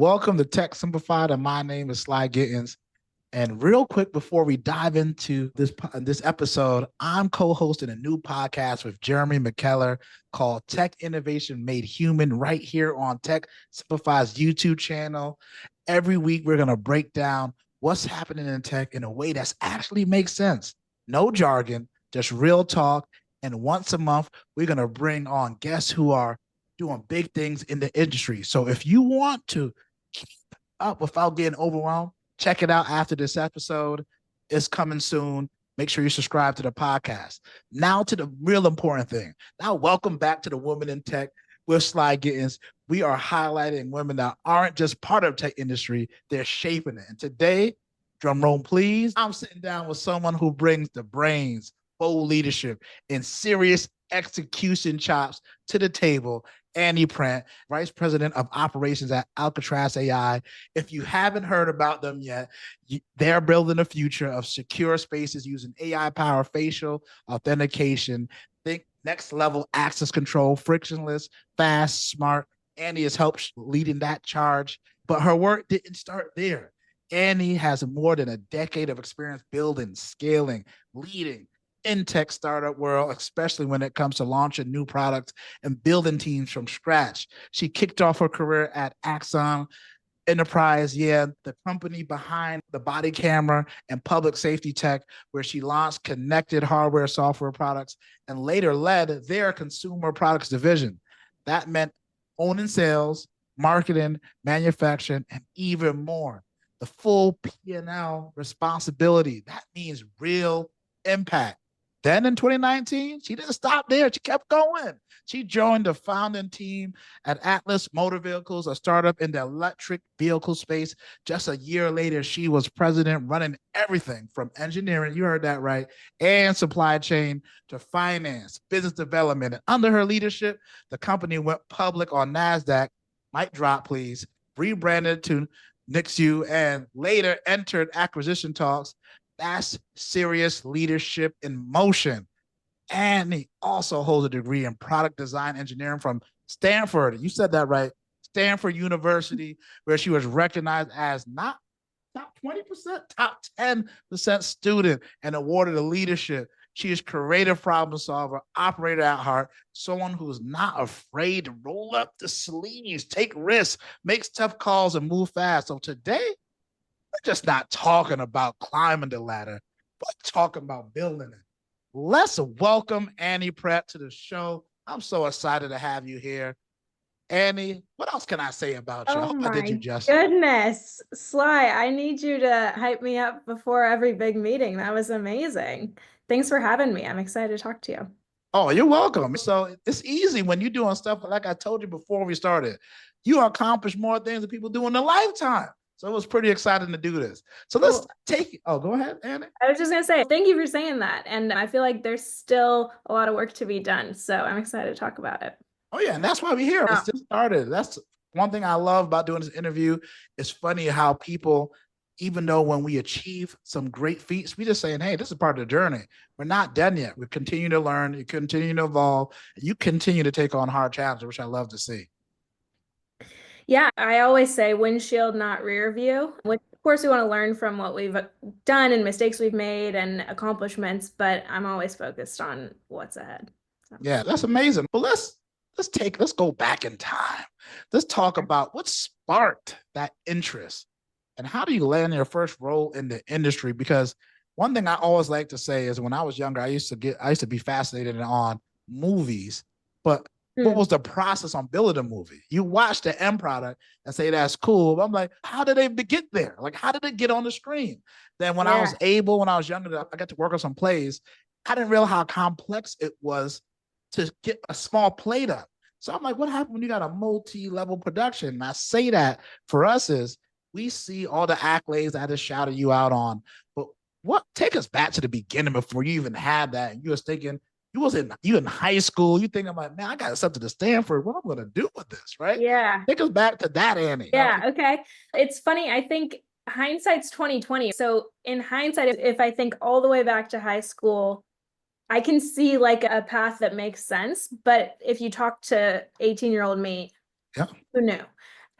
Welcome to Tech Simplified, and my name is Sly Gittins. And real quick, before we dive into this episode, I'm co-hosting a new podcast with Jeremy McKellar called Tech Innovation Made Human right here on Tech Simplified's YouTube channel. Every week, we're going to break down what's happening in tech in a way that's actually makes sense. No jargon, just real talk. And once a month, we're going to bring on guests who are doing big things in the industry. So if you want to keep up without getting overwhelmed, check it out after this episode. It's coming soon. Make sure you subscribe to the podcast. Now to the real important thing. Now, welcome back to the Women in Tech with Sly Gittins. We are highlighting women that aren't just part of the tech industry, they're shaping it. And today, drum roll please, I'm sitting down with someone who brings the brains, bold leadership, and serious execution chops to the table. Annie Pratt, Vice President of Operations at Alcatraz AI. If you haven't heard about them yet, they're building a future of secure spaces using AI-powered facial authentication. Think next level access control, frictionless, fast, smart. Annie has helped leading that charge, but her work didn't start there. Annie has more than a decade of experience building, scaling, leading in tech startup world, especially when it comes to launching new products and building teams from scratch. She kicked off her career at Axon Enterprise, the company behind the body camera and public safety tech, where she launched connected hardware software products and later led their consumer products division. That meant owning sales, marketing, manufacturing, and even more. The full P&L responsibility. That means real impact. Then in 2019, she didn't stop there. She kept going. She joined the founding team at Atlas Motor Vehicles, a startup in the electric vehicle space. Just a year later, she was president, running everything from engineering, you heard that right, and supply chain to finance, business development. And under her leadership, the company went public on NASDAQ, mic drop please, rebranded to Nixu, and later entered acquisition talks. That's serious leadership in motion. And he also holds a degree in product design engineering from Stanford. You said that right. Stanford University, where she was recognized as not top 20%, top 10% student and awarded a leadership. She is creative problem solver, operator at heart, someone who's not afraid to roll up the sleeves, take risks, makes tough calls, and move fast. So today, we're just not talking about climbing the ladder, but talking about building it. Let's welcome Annie Pratt to the show. I'm so excited to have you here. Annie, what else can I say about you? I Oh hope I did you my justice. goodness. Sly, I need you to hype me up before every big meeting. That was amazing. Thanks for having me. I'm excited to talk to you. Oh, you're welcome. So it's easy when you're doing stuff like I told you before we started. You accomplish more things than people do in a lifetime. So it was pretty exciting to do this. So let's Well, take it. Oh, go ahead, Annie. I was just going to say, thank you for saying that. And I feel like there's still a lot of work to be done. So I'm excited to talk about it. Oh, yeah. And that's why we're here. It's Oh, just started. That's one thing I love about doing this interview. It's funny how people, even though when we achieve some great feats, we just saying, hey, this is part of the journey. We're not done yet. We continue to learn, you continue to evolve, you continue to take on hard challenges, which I love to see. yeah. I always say windshield, not rear view, which of course we want to learn from what we've done and mistakes we've made and accomplishments, but I'm always focused on what's ahead. So. Yeah, that's amazing. But let's go back in time. Let's talk about what sparked that interest and how do you land your first role in the industry? Because one thing I always like to say is when I was younger, I used to be fascinated on movies, but what was the process on building a movie? You watch the end product and say that's cool. But I'm like, how did they get there? Like, how did it get on the screen? Then when Yeah. when I was younger, I got to work on some plays. I didn't realize how complex it was to get a small plate up. So I'm like, what happened when you got a multi-level production? And I say that for us is we see all the accolades I just shouted you out on, but what take us back to the beginning before you even had that? And you was thinking you in high school, you think I'm like, man, I got something to Stanford. What I'm gonna do with this, right? Yeah. Take us back to that, Annie. Yeah. Okay. It's funny. I think hindsight's 2020. So in hindsight, if I think all the way back to high school, I can see like a path that makes sense. But if you talk to 18-year-old me, Yeah. who knew?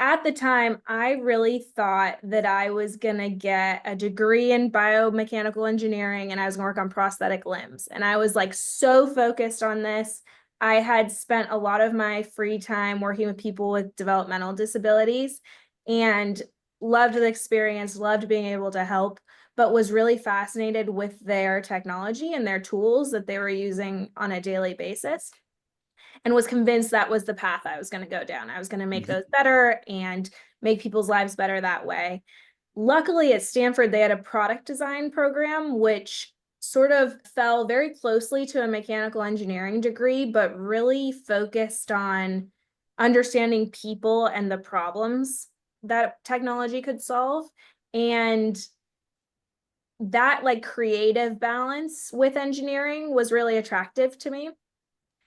at the time, I really thought that I was going to get a degree in biomechanical engineering and I was going to work on prosthetic limbs. And I was like so focused on this. I had spent a lot of my free time working with people with developmental disabilities and loved the experience, loved being able to help, but was really fascinated with their technology and their tools that they were using on a daily basis, and was convinced that was the path I was going to go down. I was going to make those better and make people's lives better that way. Luckily, at Stanford, they had a product design program, which sort of fell very closely to a mechanical engineering degree, but really focused on understanding people and the problems that technology could solve. And that like creative balance with engineering was really attractive to me.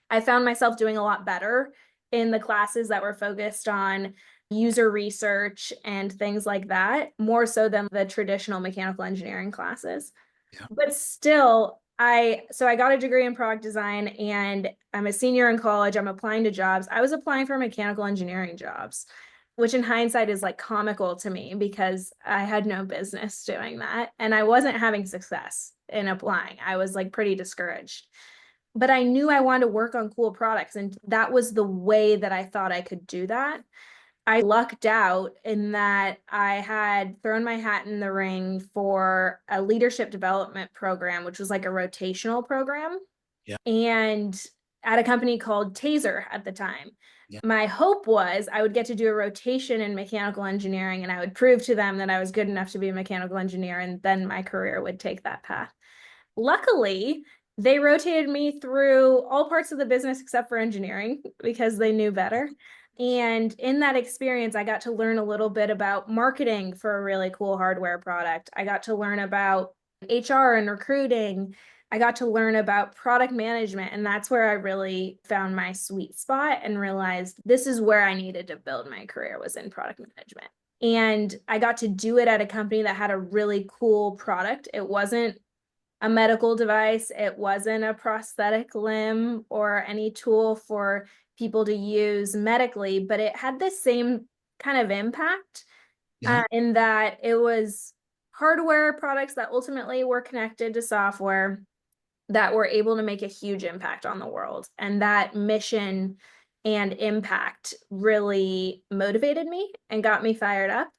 I found myself doing a lot better in the classes that were focused on user research and things like that, more so than the traditional mechanical engineering classes. Yeah. But still, I got a degree in product design and I'm a senior in college. I'm applying to jobs. I was applying for mechanical engineering jobs, which in hindsight is like comical to me because I had no business doing that. And I wasn't having success in applying. I was like pretty discouraged, but I knew I wanted to work on cool products. And that was the way that I thought I could do that. I lucked out in that I had thrown my hat in the ring for a leadership development program, which was like a rotational program. Yeah. And at a company called Taser at the time. Yeah. My hope was I would get to do a rotation in mechanical engineering and I would prove to them that I was good enough to be a mechanical engineer, and then my career would take that path. Luckily, they rotated me through all parts of the business except for engineering because they knew better. And in that experience, I got to learn a little bit about marketing for a really cool hardware product. I got to learn about HR and recruiting. I got to learn about product management. And that's where I really found my sweet spot and realized this is where I needed to build my career, was in product management. And I got to do it at a company that had a really cool product. It wasn't a medical device. It wasn't a prosthetic limb or any tool for people to use medically, but it had the same kind of impact Yeah. in that it was hardware products that ultimately were connected to software that were able to make a huge impact on the world. And that mission and impact really motivated me and got me fired up.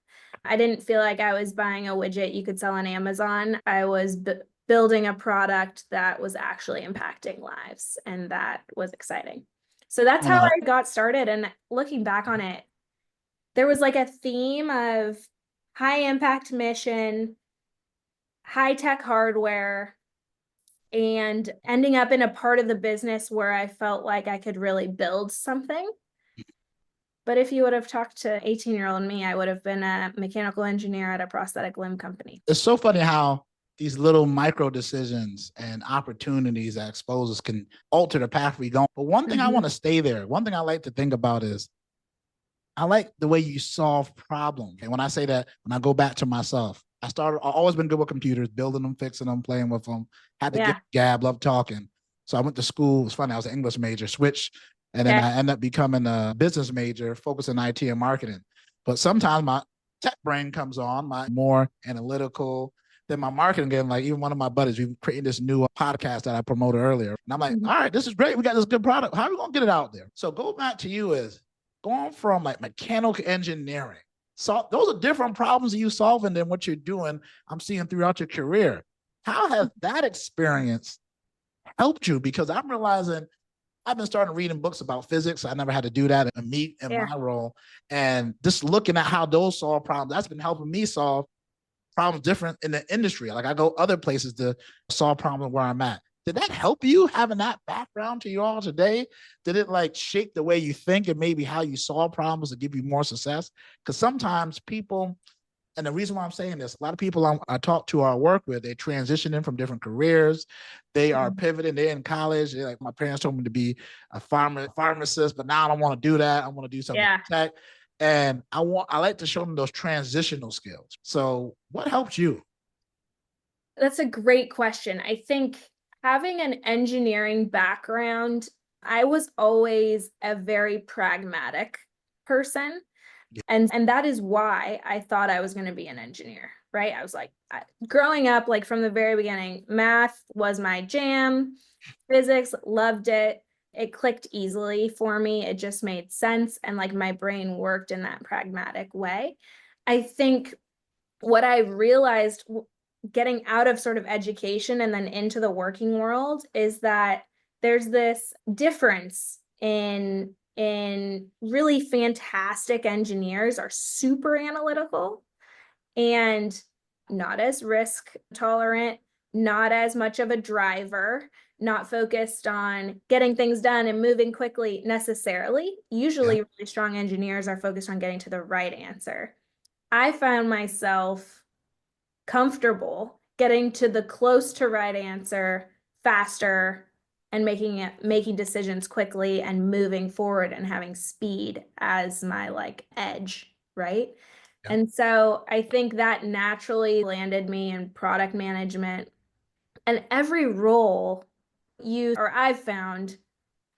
I didn't feel like I was buying a widget you could sell on Amazon. I was building a product that was actually impacting lives, and that was exciting. So that's how I got started. And looking back on it, there was like a theme of high impact mission, high tech hardware, and ending up in a part of the business where I felt like I could really build something. But if you would have talked to 18-year-old me, I would have been a mechanical engineer at a prosthetic limb company. It's so funny how these little micro decisions and opportunities that expose us can alter the path we go. But one thing I want to stay there, one thing I like to think about is I like the way you solve problems. And when I say that, when I go back to myself, I've always been good with computers, building them, fixing them, playing with them. Had to get gab, love talking. So I went to school. It was funny. I was an English major, switched, and then I ended up becoming a business major, focusing on IT and marketing. But sometimes my tech brain comes on, my more analytical than my marketing game. Like even one of my buddies, we created this new podcast that I promoted earlier. And I'm like, all right, this is great. We got this good product. How are we going to get it out there? So go back to you is going from like mechanical engineering. So those are different problems that you solving than what you're doing. I'm seeing throughout your career. How has that experience helped you? Because I'm realizing I've been starting reading books about physics. I never had to do that in my role. And just looking at how those solve problems, that's been helping me solve problems different in the industry. Like I go other places to solve problems where I'm at. Did that help you having that background to you all today? Did it like shape the way you think and maybe how you solve problems to give you more success? Because sometimes people, and the reason why I'm saying this, a lot of people I talk to or work with, they transitioning from different careers. They are pivoting. They're in college. They're like, my parents told me to be a pharmacist, but now I don't want to do that. I want to do something tech. And I like to show them those transitional skills. So what helped you? That's a great question. I think having an engineering background, I was always a very pragmatic person. And that is why I thought I was going to be an engineer, right? I was like, growing up, like from the very beginning, math was my jam, physics, loved it. It clicked easily for me. It just made sense. And like my brain worked in that pragmatic way. I think what I realized getting out of sort of education and then into the working world is that there's this difference in really fantastic engineers are super analytical and not as risk tolerant, not as much of a driver, not focused on getting things done and moving quickly necessarily. Usually, really strong engineers are focused on getting to the right answer. I found myself comfortable getting to the close to right answer faster and making decisions quickly and moving forward and having speed as my like edge, right? Yeah. And so I think that naturally landed me in product management. And every role I've found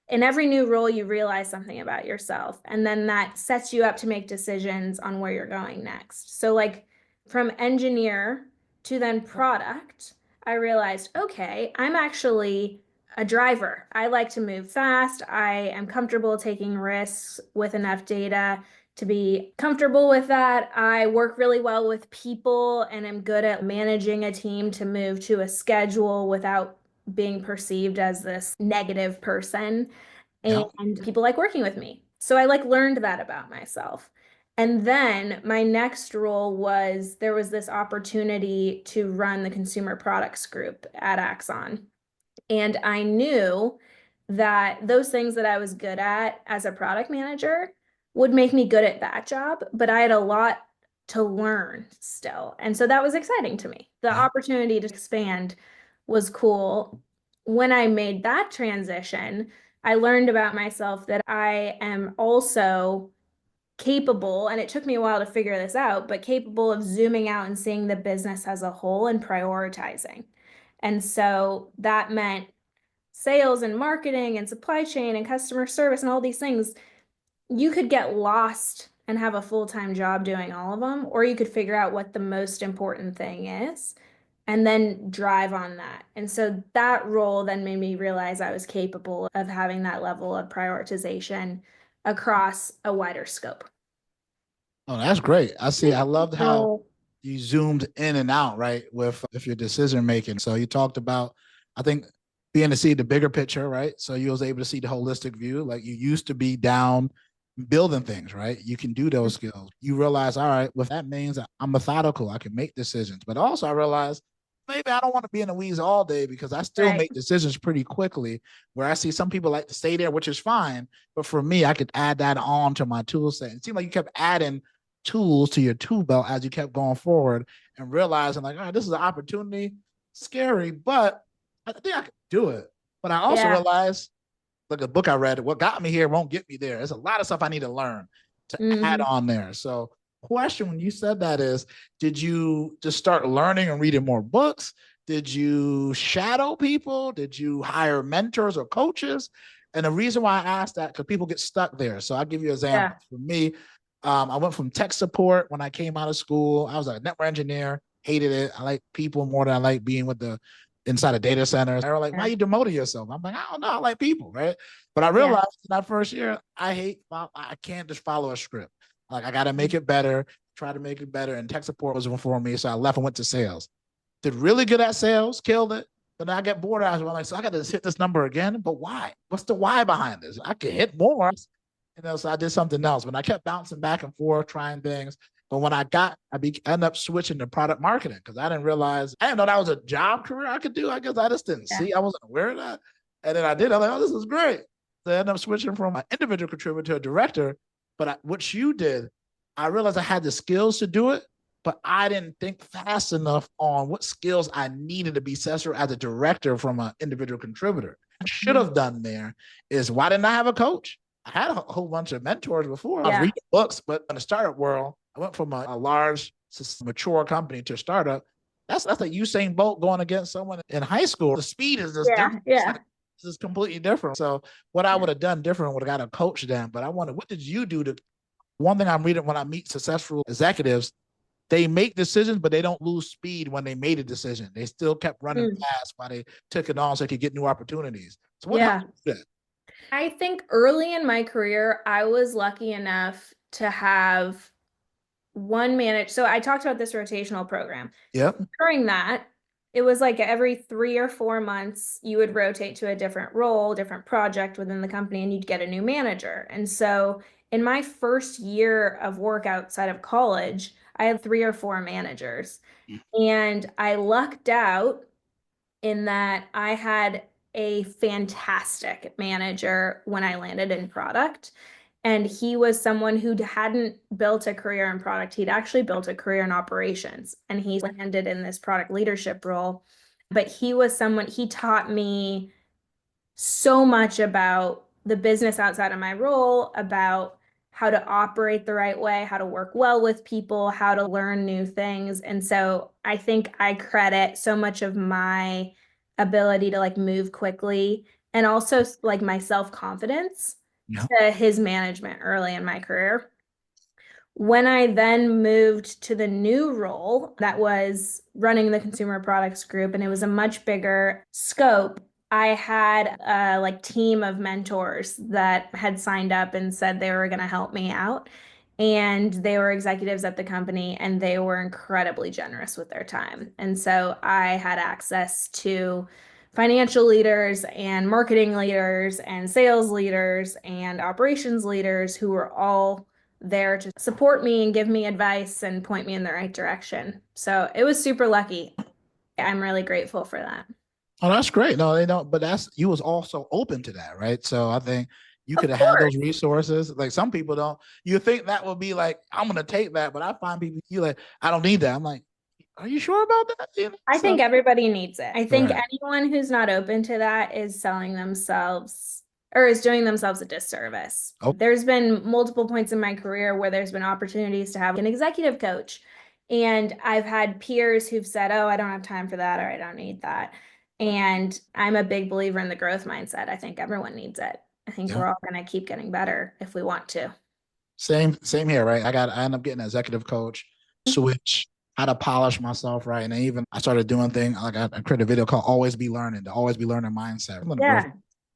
in every new role, you realize something about yourself, and then that sets you up to make decisions on where you're going next. So, like from engineer to then product, I realized, okay, I'm actually a driver. I like to move fast. I am comfortable taking risks with enough data to be comfortable with that. I work really well with people and am good at managing a team to move to a schedule without being perceived as this negative person, Yeah. and people like working with me. So I like learned that about myself. And then my next role was there was this opportunity to run the consumer products group at Axon. And I knew that those things that I was good at as a product manager would make me good at that job, but I had a lot to learn still. And so that was exciting to me. The Yeah. opportunity to expand was cool. When I made that transition, I learned about myself that I am also capable, and it took me a while to figure this out, but capable of zooming out and seeing the business as a whole and prioritizing. And so that meant sales and marketing and supply chain and customer service and all these things. You could get lost and have a full-time job doing all of them, or you could figure out what the most important thing is and then drive on that. And so that role then made me realize I was capable of having that level of prioritization across a wider scope. Oh, that's great. I see. I loved how So, you zoomed in and out, right, with if your decision making. So you talked about, I think, being to see the bigger picture, right? So you was able to see the holistic view. Like you used to be down building things, right? You can do those skills. You realize, all right, well, that means I'm methodical. I can make decisions. But also I realized maybe I don't want to be in the weeds all day because I still right. make decisions pretty quickly. Where I see some people like to stay there, which is fine. But for me, I could add that on to my tool set. It seemed like you kept adding tools to your tool belt as you kept going forward and realizing like, all right, this is an opportunity, scary, but I think I can do it. But I also Yeah. realized, like a book I read, what got me here won't get me there. There's a lot of stuff I need to learn to add Mhm. on there. So question when you said that is, did you just start learning and reading more books? Did you shadow people? Did you hire mentors or coaches? And the reason why I asked that, because people get stuck there. So I'll give you an example. Yeah. For me, I went from tech support when I came out of school. I was a network engineer, hated it. I like people more than I like being with the inside of data centers. They were like, why Yeah. are you demoting yourself? I'm like, I don't know. I like people, right? But I Yeah. realized in that first year, I can't just follow a script. Like I got to make it better, try to make it better. And tech support was one for me. So I left and went to sales. Did really good at sales, killed it. But then I get bored. I was like, so I got to hit this number again. But why? What's the why behind this? I could hit more. So I did something else. But I kept bouncing back and forth, trying things. But when I ended up switching to product marketing because I didn't know that was a job career I could do. I guess I just didn't Yeah. see. I wasn't aware of that. And then I did. I'm like, oh, this is great. So I ended up switching from an individual contributor to a director. But what you did, I realized I had the skills to do it, but I didn't think fast enough on what skills I needed to be successful as a director from an individual contributor. I should Mhm. have done there is why didn't I have a coach? I had a whole bunch of mentors before. I was Yeah. reading books, but in the startup world, I went from a large, mature company to a startup. That's like Usain Bolt going against someone in high school. The speed is just Yeah. different. It's like Yeah. this is completely different. So what I Yeah. would have done different would have got a coach then. But I wanted, what did you do to One thing I'm reading when I meet successful executives, they make decisions, but they don't lose speed when they made a decision. They still kept running Mm. fast while they took it on so they could get new opportunities. So what helped Yeah. you do that? I think early in my career, I was lucky enough to have one manager. So I talked about this rotational program. Yep. During that, it was like every 3 or 4 months, you would rotate to a different role, different project within the company, and you'd get a new manager. And so in my first year of work outside of college, I had 3 or 4 managers. And I lucked out in that I had a fantastic manager when I landed in product. And he was someone who hadn't built a career in product. He'd actually built a career in operations, and he landed in this product leadership role. But he was someone, he taught me so much about the business outside of my role, about how to operate the right way, how to work well with people, how to learn new things. And so I think I credit so much of my ability to like move quickly and also like my self-confidence Yeah. to his management early in my career. When I then moved to the new role that was running the consumer products group, and it was a much bigger scope, I had a like team of mentors that had signed up and said they were going to help me out. And they were executives at the company and they were incredibly generous with their time. And so I had access to financial leaders and marketing leaders and sales leaders and operations leaders who were all there to support me and give me advice and point me in the right direction. So it was super lucky. I'm really grateful for that. Oh, that's great. No, they don't, but that's you was also open to that, right? So I think you Of could have had course. those resources. Like some people don't. You think that would be like, I'm gonna take that, but I find people you like, I don't need that. I'm like, are you sure about that? You know? I So think everybody needs it. I think right. anyone who's not open to that is selling themselves or is doing themselves a disservice. Oh, There's been multiple points in my career where there's been opportunities to have an executive coach. And I've had peers who've said, oh, I don't have time for that, or I don't need that. And I'm a big believer in the growth mindset. I think everyone needs it. I think yeah. we're all going to keep getting better if we want to. Same here, right? I ended up getting an executive coach, switch, how to polish myself, right? And even I started doing things like I created a video called Always Be Learning, the always be learning mindset. Growth Yeah,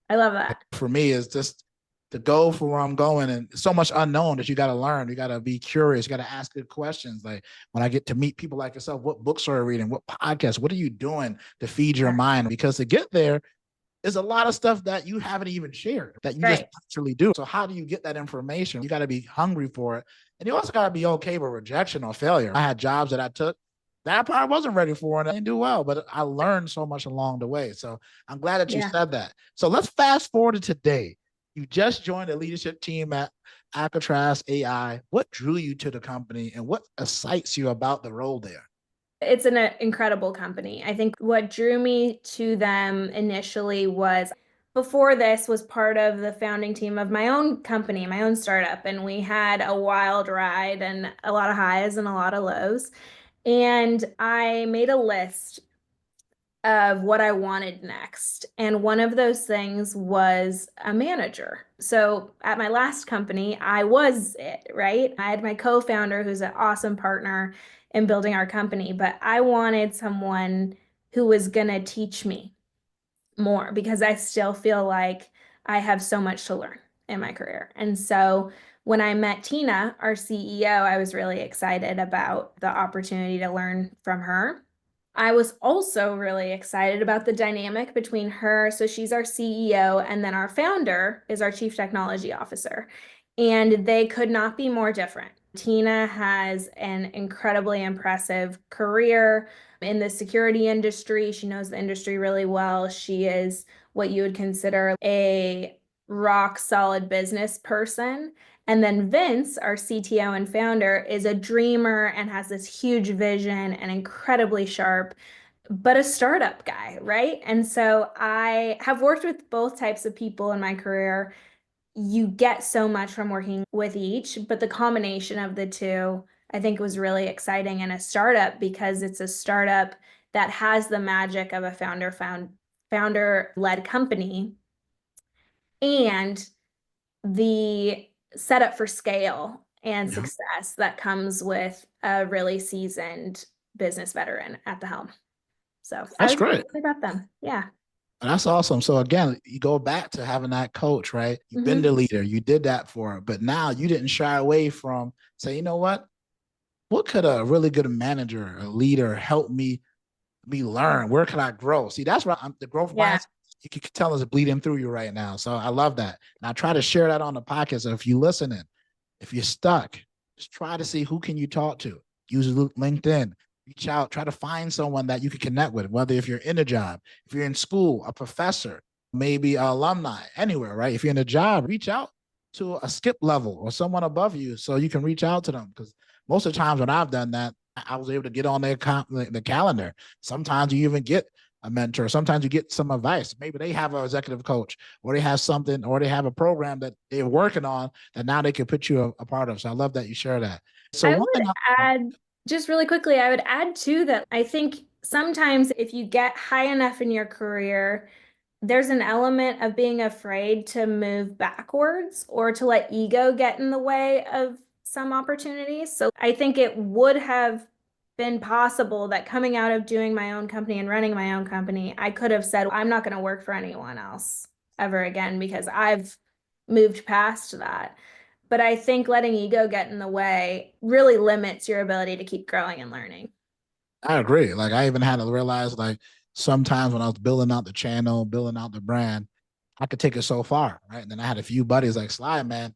I love that. for me is just to go for where I'm going, and so much unknown that you got to learn. You got to be curious. You got to ask good questions. Like when I get to meet people like yourself, what books are you reading? What podcasts? What are you doing to feed your mind? Because to get there is a lot of stuff that you haven't even shared that you just Right. naturally do. So how do you get that information? You got to be hungry for it, and you also got to be okay with rejection or failure. I had jobs that I took that I probably wasn't ready for and I didn't do well, but I learned so much along the way. So I'm glad that you Yeah. said that. So let's fast forward to today. You just joined the leadership team at Alcatraz AI. What drew you to the company and what excites you about the role there? It's an incredible company. I think what drew me to them initially was before this was part of the founding team of my own company, my own startup, and we had a wild ride and a lot of highs and a lot of lows. And I made a list of what I wanted next. And one of those things was a manager. So at my last company, I was it, right? I had my co-founder who's an awesome partner in building our company, but I wanted someone who was going to teach me more because I still feel like I have so much to learn in my career. And so when I met Tina, our CEO, I was really excited about the opportunity to learn from her. I was also really excited about the dynamic between her. So she's our CEO, and then our founder is our Chief Technology Officer. And they could not be more different. Tina has an incredibly impressive career in the security industry. She knows the industry really well. She is what you would consider a rock solid business person. And then Vince, our CTO and founder, is a dreamer and has this huge vision and incredibly sharp, but a startup guy, right? And so I have worked with both types of people in my career. You get so much from working with each, but the combination of the two, I think was really exciting in a startup because it's a startup that has the magic of a founder led company and the setup for scale and Yeah. success that comes with a really seasoned business veteran at the helm. So I That's was great. excited about them. Yeah. That's awesome. So again, you go back to having that coach, right? You've been the Hmm. leader. You did that for her, but now you didn't shy away from say, you know what could a really good manager, a leader help me learn? Where can I grow? See, that's what the growth Yeah. mindset. You can tell is bleeding through you right now. So I love that. And I try to share that on the podcast. So if you're listening, if you're stuck, just try to see who can you talk to. Use LinkedIn. Reach out. Try to find someone that you can connect with, whether if you're in a job, if you're in school, a professor, maybe an alumni, anywhere, right? If you're in a job, reach out to a skip level or someone above you so you can reach out to them. Because most of the times when I've done that, I was able to get on the calendar. Sometimes you even get a mentor. Sometimes you get some advice. Maybe they have an executive coach or they have something or they have a program that they're working on that now they can put you a part of. So I love that you share that. So I one would thing add, just really quickly, I would add too that I think sometimes if you get high enough in your career, there's an element of being afraid to move backwards or to let ego get in the way of some opportunities. So I think it would have been possible that coming out of doing my own company and running my own company, I could have said, I'm not going to work for anyone else ever again because I've moved past that. But I think letting ego get in the way really limits your ability to keep growing and learning. I agree. Like I even had to realize like sometimes when I was building out the channel, building out the brand, I could take it so far, right? And then I had a few buddies like Sly, man,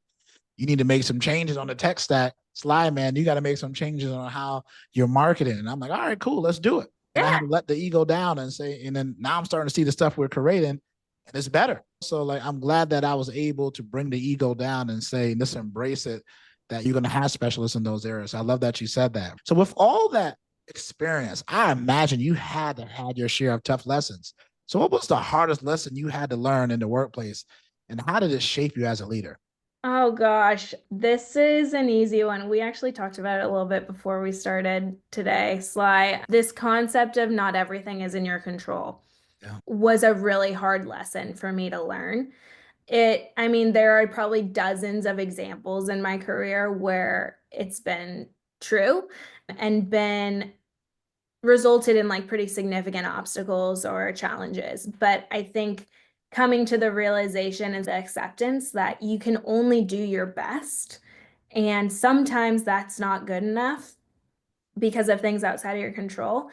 you need to make some changes on the tech stack. Sly, man, you got to make some changes on how you're marketing. And I'm like, all right, cool, let's do it. And I Yeah. had to let the ego down and say, and then now I'm starting to see the stuff we're creating and it's better. So like I'm glad that I was able to bring the ego down and say, let's embrace it, that you're gonna have specialists in those areas. I love that you said that. So with all that experience, I imagine you had to have your share of tough lessons. So what was the hardest lesson you had to learn in the workplace? And how did it shape you as a leader? Oh gosh, this is an easy one. We actually talked about it a little bit before we started today, Sly. This concept of not everything is in your control Yeah. was a really hard lesson for me to learn. I mean, there are probably dozens of examples in my career where it's been true and been resulted in like pretty significant obstacles or challenges. But I think coming to the realization and the acceptance that you can only do your best. And sometimes that's not good enough because of things outside of your control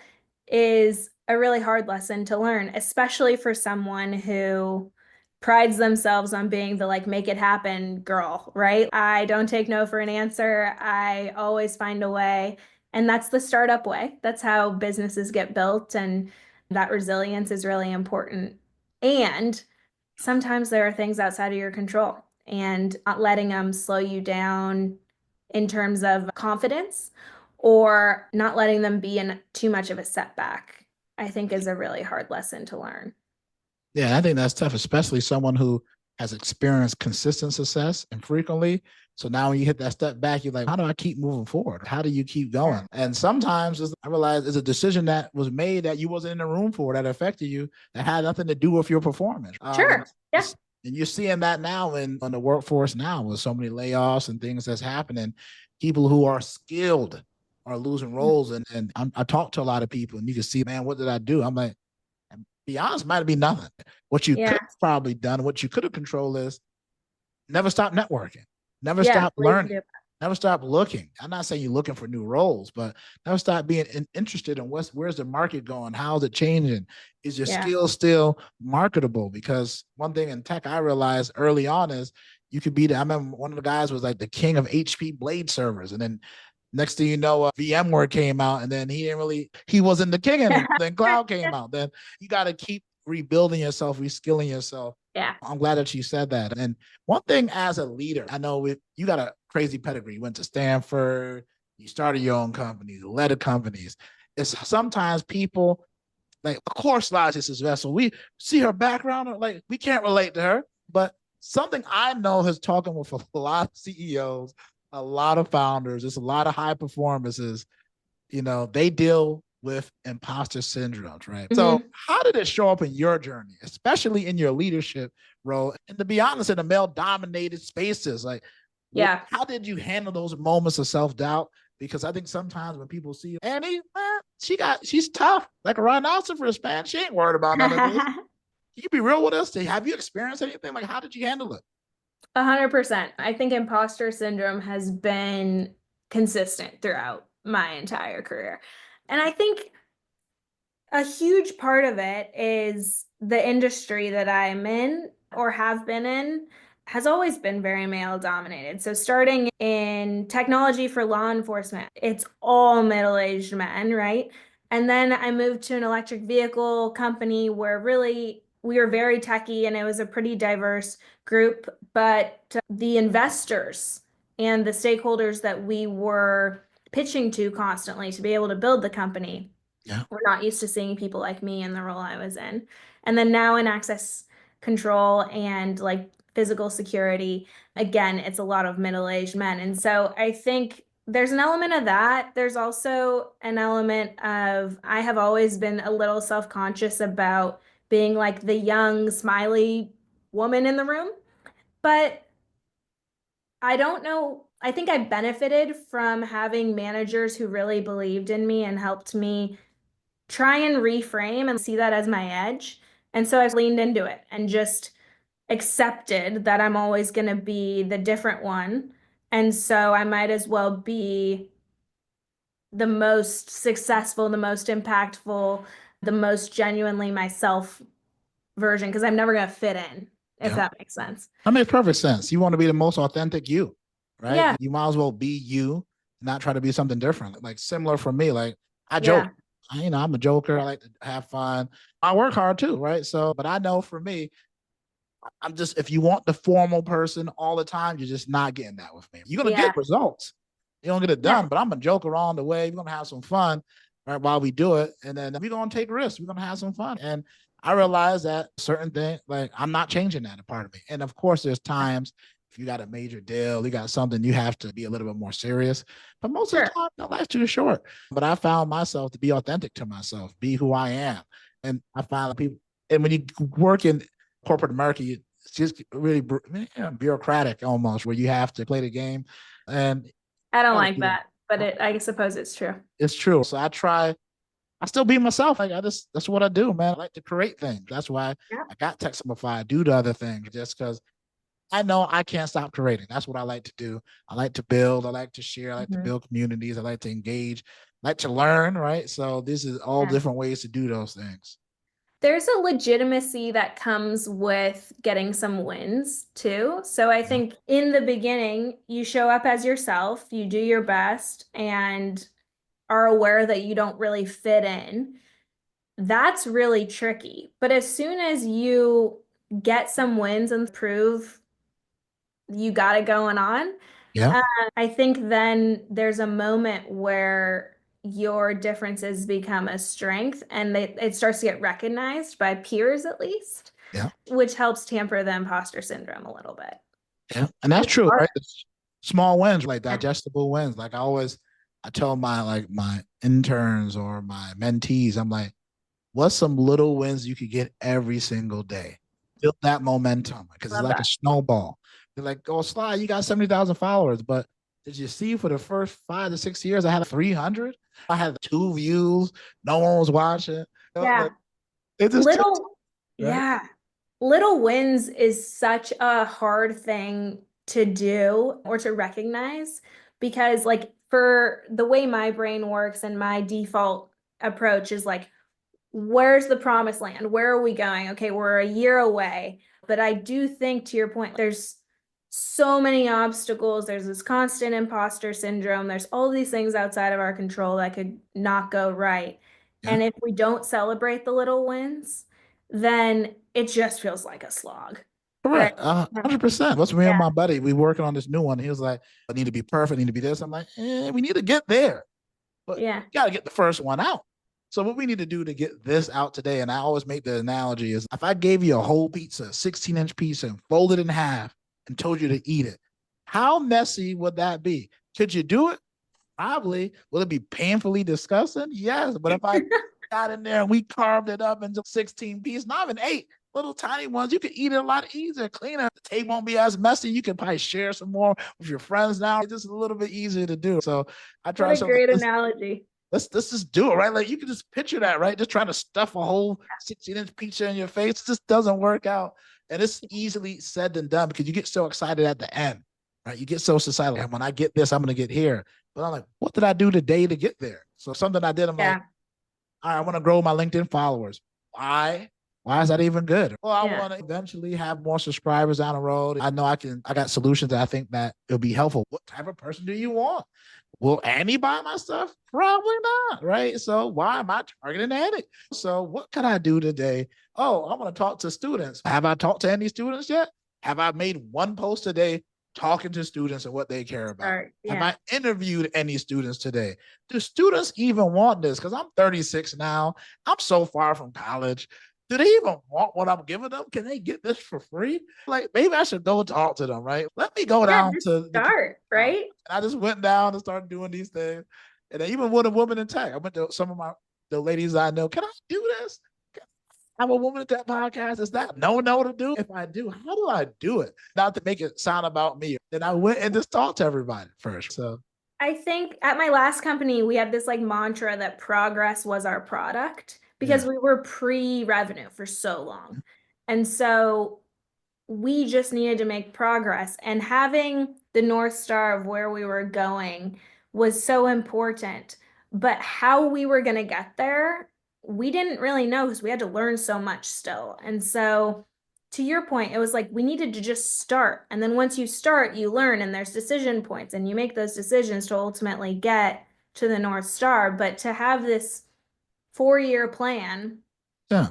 is a really hard lesson to learn, especially for someone who prides themselves on being the like make it happen girl, right? I don't take no for an answer. I always find a way. And that's the startup way. That's how businesses get built. And that resilience is really important. And sometimes there are things outside of your control and not letting them slow you down in terms of confidence or not letting them be in too much of a setback, I think is a really hard lesson to learn. Yeah, I think that's tough, especially someone who has experienced consistent success and frequently. So now when you hit that step back, you're like, how do I keep moving forward? How do you keep Yeah. going? And sometimes I realize it's a decision that was made that you wasn't in the room for that affected you that had nothing to do with your performance. Sure. Yeah. And you're seeing that now in the workforce now with so many layoffs and things that's happening. People who are skilled are losing roles. And I talk to a lot of people and you can see, man, what did I do? I'm like, be honest, might be nothing. What you could Yeah. have probably done, what you could have controlled is never stop networking, never Yeah. stop Please learning, do. never stop looking. I'm not saying you're looking for new roles, but never stop being interested in where's the market going, how's it changing, is your Yeah. skill still marketable? Because one thing in tech I realized early on is you could be I remember one of the guys was like the king of HP blade servers, and then next thing you know, VMware came out, and then he wasn't the king anymore. Then cloud came out. Then you got to keep rebuilding yourself, reskilling yourself. Yeah. I'm glad that you said that. And one thing as a leader, I know you got a crazy pedigree. You went to Stanford, you started your own company, you led companies. It's sometimes people like, of course, Logis is vessel. We see her background, like we can't relate to her. But something I know has talking with a lot of CEOs, a lot of founders, there's a lot of high performances. They deal with imposter syndromes, right? So, Hmm. how did it show up in your journey, especially in your leadership role? And to be honest, in the male dominated spaces, like Yeah. How did you handle those moments of self-doubt? Because I think sometimes when people see Annie, man, she's tough, like a rhinoceros, man. She ain't worried about none of this. Can you be real with us? Have you experienced anything? Like, how did you handle it? 100%. I think imposter syndrome has been consistent throughout my entire career. And I think a huge part of it is the industry that I'm in or have been in has always been very male dominated. So starting in technology for law enforcement, it's all middle-aged men, right? And then I moved to an electric vehicle company where really we were very techy and it was a pretty diverse group, but the investors and the stakeholders that we were pitching to constantly to be able to build the company, Yeah. we're not used to seeing people like me in the role I was in. And then now in access control and like physical security, again, it's a lot of middle-aged men. And so I think there's an element of that. There's also an element of I have always been a little self-conscious about being like the young, smiley woman in the room. But I don't know. I think I benefited from having managers who really believed in me and helped me try and reframe and see that as my edge. And so I've leaned into it and just accepted that I'm always going to be the different one. And so I might as well be the most successful, the most impactful, the most genuinely myself version because I'm never going to fit in, if Yeah. that makes sense. That makes perfect sense. You want to be the most authentic you, right? Yeah. You might as well be you, not try to be something different. Like similar for me, like I joke. Yeah. I'm a joker. I like to have fun. I work hard too, right? So, but I know for me, I'm just if you want the formal person all the time, you're just not getting that with me. You're gonna Yeah. get results. You don't get it Yeah. done, but I'm gonna joke around the way. We're gonna have some fun, right, while we do it, and then we're gonna take risks. We're gonna have some fun. And I realize that certain things, like I'm not changing that a part of me. And of course, there's times if you got a major deal, you got something, you have to be a little bit more serious. But most of the Sure. time, no, life's too short. But I found myself to be authentic to myself, be who I am. And I find people, and when you work in corporate America, it's just really bureaucratic almost, where you have to play the game. And I don't oh, like that, but I suppose it's true. it's true. So I still be myself. Like that's what I do, man. I like to create things. That's why Yeah. I got Tech Simplified, do the other things, just because I know I can't stop creating. That's what I like to do. I like to build. I like to share. I like to Mhm. build communities. I like to engage. I like to learn. Right. So this is all Yeah. different ways to do those things. There's a legitimacy that comes with getting some wins too. So I Yeah. think in the beginning, you show up as yourself, you do your best, and are aware that you don't really fit in. That's really tricky. But as soon as you get some wins and prove you got it going on, Yeah. uh, I think then there's a moment where your differences become a strength and it starts to get recognized by peers at least, Yeah. which helps tamper the imposter syndrome a little bit. Yeah. And that's It's true, hard. right? It's small wins, like Yeah. digestible wins. I tell my interns or my mentees, I'm like, what's some little wins you could get every single day? Build that momentum because it's Love like a that. snowball. They're like, oh, Sly, you got 70,000 followers, but did you see for the first 5 to 6 years, I had 300? I had 2 views. No one was watching. Yeah. Like, it just takes, Little, right? yeah. Little wins is such a hard thing to do or to recognize because, like, for the way my brain works and my default approach is like, where's the promised land? Where are we going? Okay, we're a year away. But I do think, to your point, there's so many obstacles. There's this constant imposter syndrome. There's all these things outside of our control that could not go right. Yeah. And if we don't celebrate the little wins, then it just feels like a slog, right? Correct. 100%. What's me and Yeah, my buddy? We working on this new one. He was like, I need to be perfect, I need to be this. I'm like, we need to get there. But yeah. you got to get the first one out. So what we need to do to get this out today, and I always make the analogy is if I gave you a whole pizza, 16-inch pizza, and folded in half and told you to eat it, how messy would that be? Could you do it? Probably. Will it be painfully disgusting? Yes. But if I got in there and we carved it up into 16 pieces, not even eight, little tiny ones, you can eat it a lot easier, cleaner. The table won't be as messy. You can probably share some more with your friends now. It's just a little bit easier to do. So I What try a something. great analogy. Let's just do it, right? Like you can just picture that, right? Just trying to stuff a whole 16-inch pizza in your face. It just doesn't work out. And it's easily said than done because you get so excited at the end, right? You get so excited. Like, when I get this, I'm going to get here. But I'm like, what did I do today to get there? So something I did, I'm like, Yeah. all right, I want to grow my LinkedIn followers. Why? Why is that even good? Well, I Yeah. want to eventually have more subscribers down the road. I know I got solutions that I think that it'll be helpful. What type of person do you want? Will Annie buy my stuff? Probably not, right? So why am I targeting Annie? So what can I do today? Oh, I want to talk to students. Have I talked to any students yet? Have I made one post today talking to students and what they care about? Start. Have Yeah. I interviewed any students today? Do students even want this? Because I'm 36 now. I'm so far from college. Do they even want what I'm giving them? Can they get this for free? Like, maybe I should go talk to them, right? Let me go Yeah, down just to the start, right? and I just went down and started doing these things. And then even with a woman in tech, I went to some of the ladies I know. Can I do this? I'm a woman at that podcast. Is that no to do? If I do, how do I do it? Not to make it sound about me. Then I went and just talked to everybody first. So I think at my last company, we had this like mantra that progress was our product because yeah, we were pre-revenue for so long. And so we just needed to make progress. And having the North Star of where we were going was so important. But how we were going to get there, we didn't really know because we had to learn so much still. And so, to your point, it was like we needed to just start. And then once you start, you learn, and there's decision points, and you make those decisions to ultimately get to the North Star. But to have this 4-year plan yeah,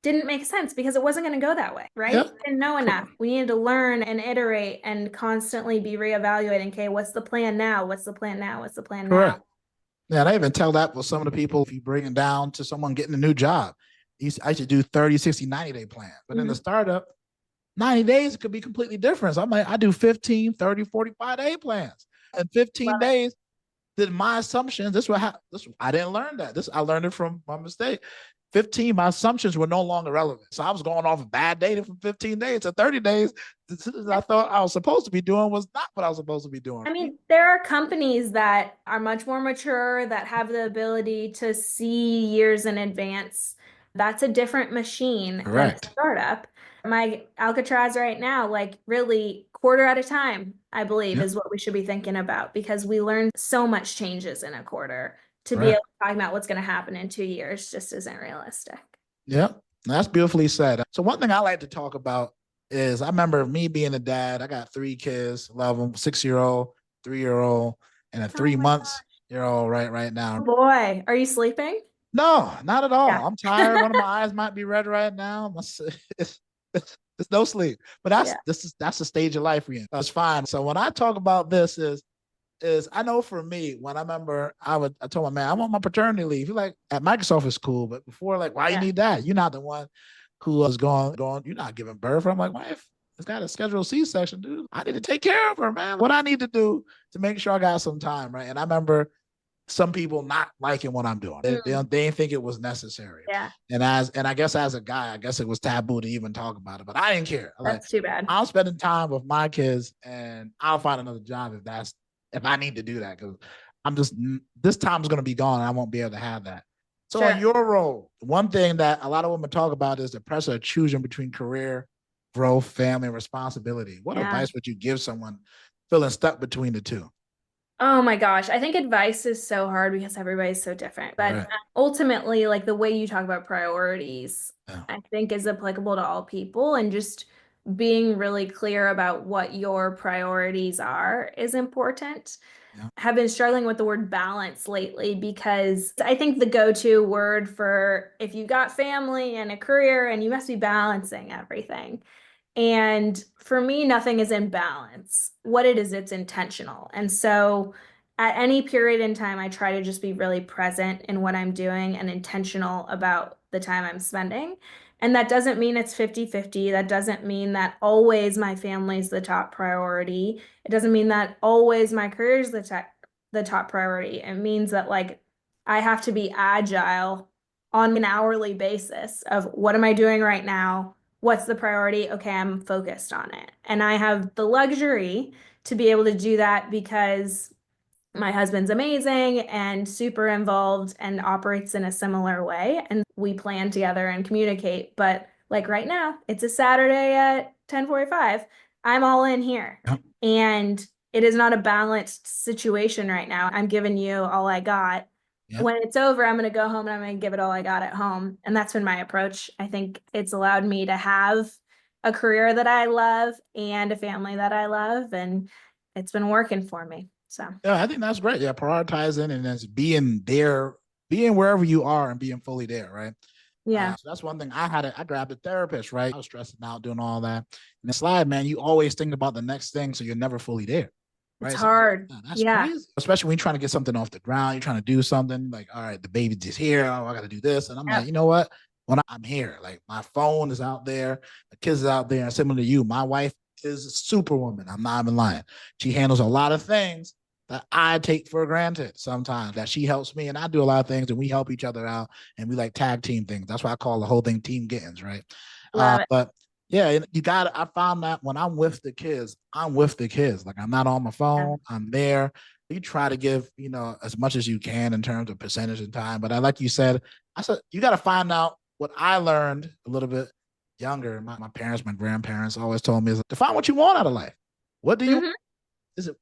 didn't make sense because it wasn't going to go that way, right? yeah, We didn't know enough. We needed to learn and iterate and constantly be reevaluating. Okay, what's the plan now? What's the plan now? What's the plan now? correct. Yeah, and I even tell that with some of the people, if you bring it down to someone getting a new job, I should do 30, 60, 90-day plans. But in the Mhm. startup, 90 days could be completely different. So I'm like, I do 15, 30, 45-day plans. In 15 Love it. days, then my assumptions, I didn't learn that. I learned it from my mistake. 15, my assumptions were no longer relevant. So I was going off a bad data from 15 days to 30 days. I thought I was supposed to be doing was not what I was supposed to be doing. I mean, there are companies that are much more mature that have the ability to see years in advance. That's a different machine than a Correct. startup. My Alcatraz right now, like really quarter at a time, I believe, Yeah. is what we should be thinking about because we learned so much changes in a quarter. To be able Correct. to talk about what's going to happen in 2 years just isn't realistic. Yeah. That's beautifully said. So one thing I like to talk about is I remember me being a dad. I got 3 kids, love them, 6-year-old, 3-year-old, and a Oh three my months gosh. year old right now. Boy, are you sleeping? No, not at all. Yeah. I'm tired. One of my eyes might be red right now. It's no sleep. But Yeah. that's the stage of life we're in. That's fine. So when I talk about this is I know for me, when I remember I told my man, I want my paternity leave. He's like, at Microsoft is cool, but before, like, why you Yeah. need that? You're not the one who was going, you're not giving birth. I'm like, wife, it's got a scheduled C-section, dude. I need to take care of her, man. What I need to do to make sure I got some time, right? And I remember some people not liking what I'm doing. Mm, They didn't think it was necessary. yeah. And I guess as a guy, I guess it was taboo to even talk about it. But I didn't care. Like, That's too bad. I'm spending time with my kids, and I'll find another job if I need to do that, because I'm just this time's gonna be gone. And I won't be able to have that. So in Sure. your role, one thing that a lot of women talk about is the pressure of choosing between career, growth, family, and responsibility. What Yeah. advice would you give someone feeling stuck between the two? Oh my gosh. I think advice is so hard because everybody's so different. But Right. ultimately, like the way you talk about priorities, Yeah. I think is applicable to all people. And just being really clear about what your priorities are is important. Yeah. Have been struggling with the word balance lately because I think the go-to word for if you got family and a career and you must be balancing everything. And for me, nothing is in balance. What it is, it's intentional. And so at any period in time, I try to just be really present in what I'm doing and intentional about the time I'm spending. And that doesn't mean it's 50-50. That doesn't mean that always my family's the top priority. It doesn't mean that always my career is the top priority. It means that like I have to be agile on an hourly basis of what am I doing right now? what's the priority? Okay, I'm focused on it. And I have the luxury to be able to do that because my husband's amazing and super involved and operates in a similar way. And we plan together and communicate. But like right now, it's a Saturday at 10:45. I'm all in here. Yep. And it is not a balanced situation right now. I'm giving you all I got. Yep. When it's over, I'm going to go home and I'm going to give it all I got at home. And that's been my approach. I think it's allowed me to have a career that I love and a family that I love. And it's been working for me. So. Yeah, I think that's great. Yeah, prioritizing and then being there, being wherever you are and being fully there, right? Yeah, So that's one thing I had. I grabbed a therapist, right? I was stressing out, doing all that. And the slide, man, you always think about the next thing, so you're never fully there, it's right? So I'm hard. like, that's Yeah. crazy. Especially when you're trying to get something off the ground, you're trying to do something like, all right, the baby's just here. Oh, I got to do this, and I'm like, Yep. you know what? When I'm here, like my phone is out there, the kids is out there, and similar to you, my wife is a superwoman. I'm not even lying. She handles a lot of things that I take for granted sometimes, that she helps me and I do a lot of things and we help each other out and we like tag team things. That's why I call the whole thing Team Gittins, right? Love it. But yeah, you got I found that when I'm with the kids, I'm with the kids. Like I'm not on my Yeah. phone, I'm there. You try to give, as much as you can in terms of percentage and time. But I like you said, I said you got to find out what I learned a little bit younger. My parents, my grandparents always told me is define what you want out of life. What do you Hmm.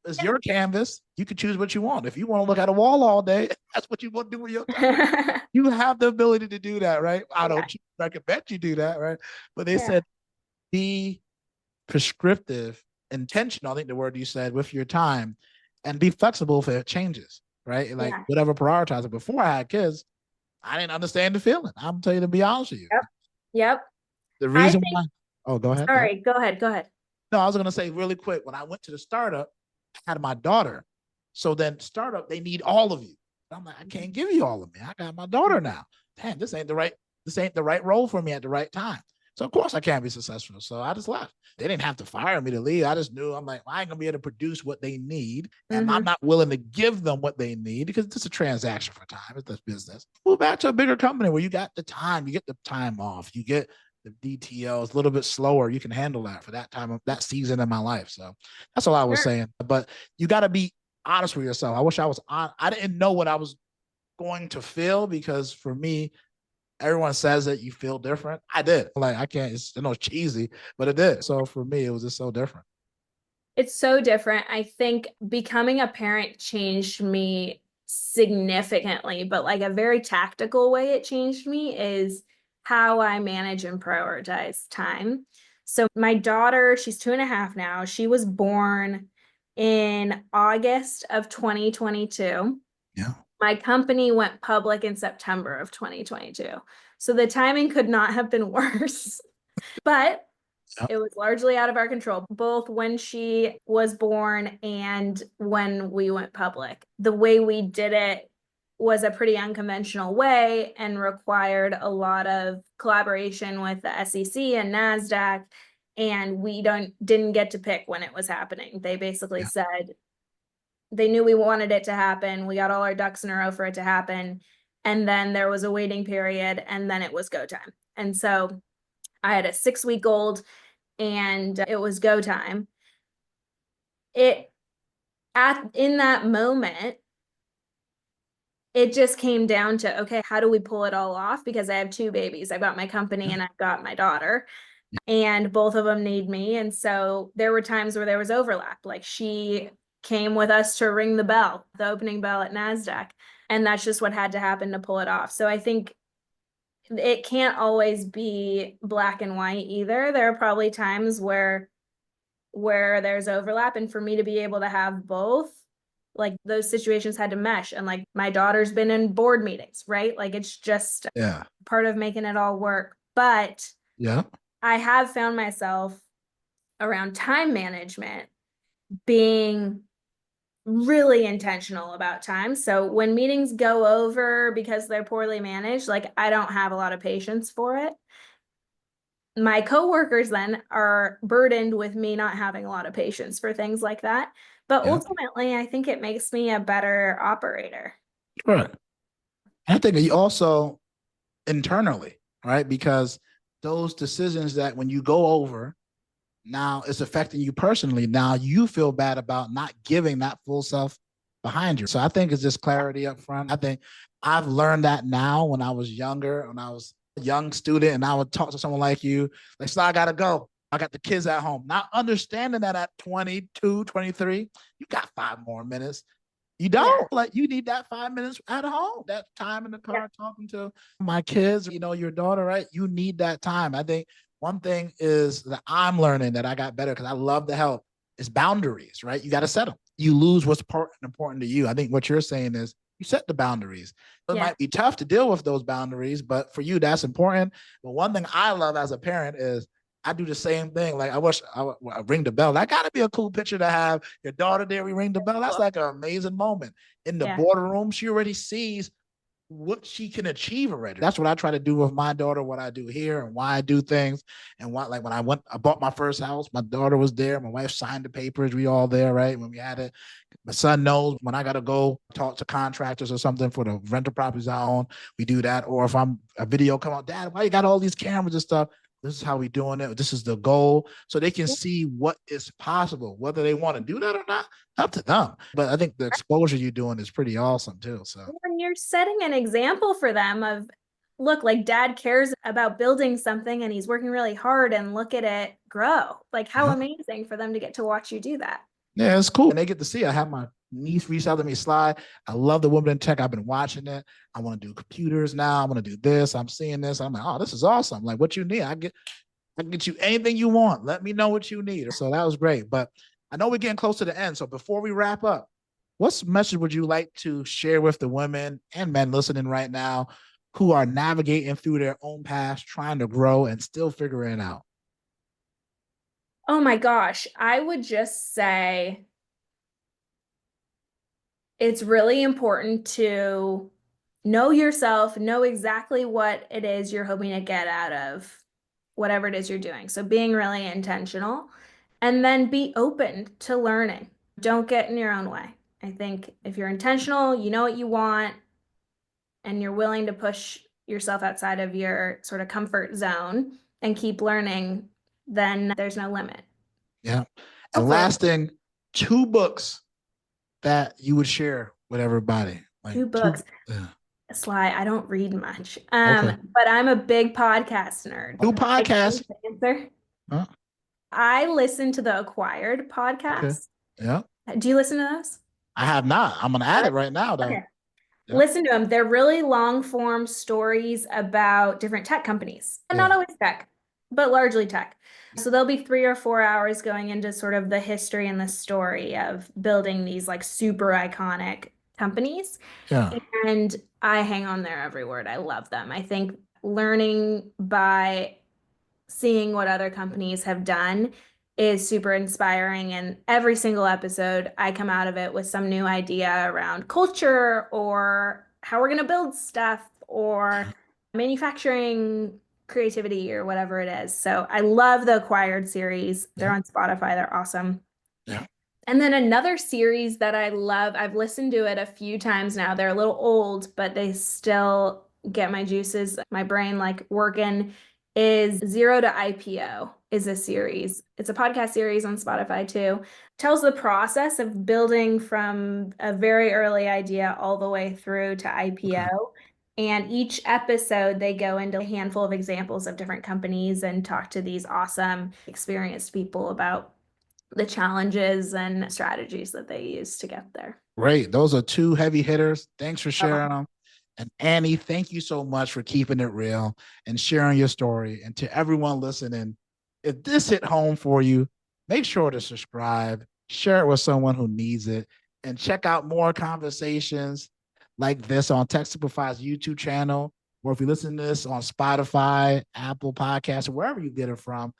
It's your canvas. You can choose what you want. If you want to look at a wall all day, that's what you want to do with your time. You have the ability to do that, right? I Yeah. don't choose. I can bet you do that, right? But they Yeah. said be prescriptive, intentional. I think the word you said with your time, and be flexible if it changes, right? Like Yeah. whatever prioritizer. Before I had kids, I didn't understand the feeling. I'm telling you to be honest with you. Yep. Yep. The I reason think, why. Oh, go ahead. Yeah. sorry, go ahead. Go ahead. No, I was gonna say really quick. When I went to the startup, I had my daughter. So then startup, they need all of you. I'm like, I can't give you all of me. I got my daughter now. Damn, this ain't the right role for me at the right time. So of course I can't be successful. So I just left. They didn't have to fire me to leave. I just knew I'm like, well, I ain't gonna be able to produce what they need. And I'm Hmm. not willing to give them what they need because it's a transaction for time. It's this business. Move back to a bigger company where you got the time, you get the time off, you get the DTO is a little bit slower. You can handle that for that time of that season in my life. So that's all I was Sure. saying. But you got to be honest with yourself. I wish I was on. I didn't know what I was going to feel because for me, everyone says that you feel different. I did. Like I can't. It's cheesy, but it did. So for me, it was just so different. It's so different. I think becoming a parent changed me significantly, but like a very tactical way it changed me is how I manage and prioritize time. So my daughter, she's 2.5 now. She was born in August of 2022. Yeah. My company went public in September of 2022. So the timing could not have been worse. But Yep. it was largely out of our control, both when she was born and when we went public. The way we did it was a pretty unconventional way and required a lot of collaboration with the SEC and NASDAQ. And we didn't get to pick when it was happening. They basically Yeah. said they knew we wanted it to happen. We got all our ducks in a row for it to happen. And then there was a waiting period, and then it was go time. And so I had a 6 week old and it was go time. It at in that moment, it just came down to okay, how do we pull it all off? Because I have two babies. I've got my company Yeah. and I've got my daughter, and both of them need me. And so there were times where there was overlap. Like she came with us to ring the bell, the opening bell at NASDAQ. And that's just what had to happen to pull it off. So I think it can't always be black and white either. There are probably times where there's overlap, and for me to be able to have both, like those situations had to mesh. And like my daughter's been in board meetings, right? Like it's just Yeah. part of making it all work. But Yeah. I have found myself around time management being really intentional about time. So when meetings go over because they're poorly managed, like I don't have a lot of patience for it. My coworkers then are burdened with me not having a lot of patience for things like that. But Yeah. ultimately, I think it makes me a better operator. Right. I think you also internally, right? Because those decisions that when you go over, now it's affecting you personally. Now you feel bad about not giving that full self behind you. So I think it's just clarity up front. I think I've learned that now. When I was younger, when I was a young student and I would talk to someone like you, like, so I got to go. I got the kids at home. Not understanding that at 22, 23, you got 5 more minutes. You don't, like, you need that 5 minutes at home, that time in the car talking to my kids, your daughter, right? You need that time. I think one thing is that I'm learning that I got better because I love to help is boundaries, right? You got to set them. You lose what's important to you. I think what you're saying is you set the boundaries. It might be tough to deal with those boundaries, but for you, that's important. But one thing I love as a parent is I do the same thing. Like, I wish I ring the bell. That got to be a cool picture to have your daughter there. We ring the bell. That's like an amazing moment. In the boardroom, she already sees what she can achieve already. That's what I try to do with my daughter, what I do here and why I do things. And what, like, when I bought my first house, my daughter was there. My wife signed the papers. We all there, right? When we had it, my son knows when I got to go talk to contractors or something for the rental properties I own, we do that. Or if I'm a video come out, Dad, why you got all these cameras and stuff? This is how we doing it. This is the goal. So they can see what is possible, whether they want to do that or not, up to them. But I think the exposure you're doing is pretty awesome too. So when you're setting an example for them of, look, like dad cares about building something and he's working really hard, and look at it grow. Like, how amazing for them to get to watch you do that. Yeah, it's cool. And they get to see. I have my niece reach out to me, Sly. I love the woman in tech. I've been watching it. I want to do computers now. I want to do this. I'm seeing this. I'm like, oh, this is awesome. Like, what you need, I can get you anything you want. Let me know what you need. So that was great. But I know we're getting close to the end. So before we wrap up, what message would you like to share with the women and men listening right now who are navigating through their own past, trying to grow and still figuring it out? Oh my gosh, I would just say it's really important to know yourself, know exactly what it is you're hoping to get out of whatever it is you're doing. So being really intentional, and then be open to learning. Don't get in your own way. I think if you're intentional, you know what you want, and you're willing to push yourself outside of your sort of comfort zone and keep learning, then there's no limit. Yeah. And last thing, 2 books that you would share with everybody. Like 2 books. Sly, I don't read much. Okay. But I'm a big podcast nerd. 2 podcasts. Answer. Huh? I listen to the Acquired podcast. Okay. Yeah. Do you listen to those? I have not. I'm gonna add it right now, though. Okay. Yep. Listen to them. They're really long form stories about different tech companies, and not always tech, but largely tech. So there'll be 3 or 4 hours going into sort of the history and the story of building these like super iconic companies. Yeah. And I hang on there every word. I love them. I think learning by seeing what other companies have done is super inspiring. And every single episode, I come out of it with some new idea around culture or how we're going to build stuff or manufacturing creativity or whatever it is. So I love the Acquired series. They're on Spotify. They're awesome. Yeah. And then another series that I love, I've listened to it a few times now. They're a little old, but they still get my juices, my brain like working, is Zero to IPO is a series. It's a podcast series on Spotify too. Tells the process of building from a very early idea all the way through to IPO. Okay. And each episode, they go into a handful of examples of different companies and talk to these awesome, experienced people about the challenges and strategies that they use to get there. Great. Those are 2 heavy hitters. Thanks for sharing them. And Annie, thank you so much for keeping it real and sharing your story. And to everyone listening, if this hit home for you, make sure to subscribe, share it with someone who needs it, and check out more conversations like this on Tech Simplified's YouTube channel, or if you listen to this on Spotify, Apple Podcasts, or wherever you get it from.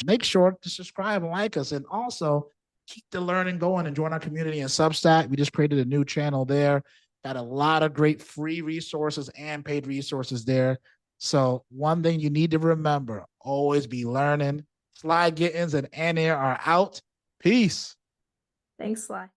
Make sure to subscribe and like us, and also keep the learning going and join our community in Substack. We just created a new channel there. Got a lot of great free resources and paid resources there. So one thing you need to remember, always be learning. Sly Gittins and Annie are out. Peace. Thanks, Sly.